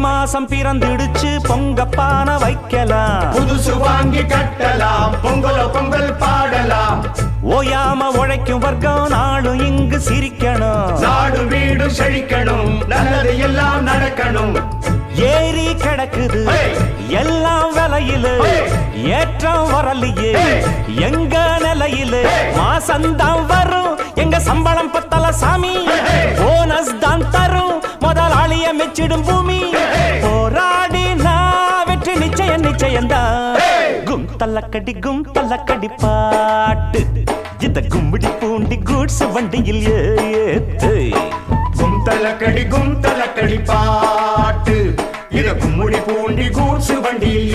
மாசம் பிறந்துடுச்சு பொங்கப்பான வைக்கலாம், புதுசு வாங்கி கட்டலாம், பொங்கலோ பொங்கல் பாடலாம். ஓயாம உழைக்கும் வர்க்கம் நாளும் இங்கு சிரிக்கணும், நாடு வீடு செழிக்கணும், நல்லது எல்லாம் நடக்கணும். ஏறி கிடக்குது எல்லாம் விலையில, ஏற்றம் வரலையே எங்க நிலையில. மாசந்தான் வரும் எங்க சம்பளம் பத்தல சாமி, போனஸ் தான் தரும் முதலாளிய மெச்சிடும் பூமி. போராடி நான் வெற்றி நிச்சயம் நிச்சயம்தான். கும் தல்லக்கடி பாட்டு இந்த கும்பிடி பூண்டி கூட்ஸ் வண்டியில் ஏத்து. கும் தலக்கடி பாட்டு இத கும்முடி பூண்டி கூட்ஸ் வண்டியில்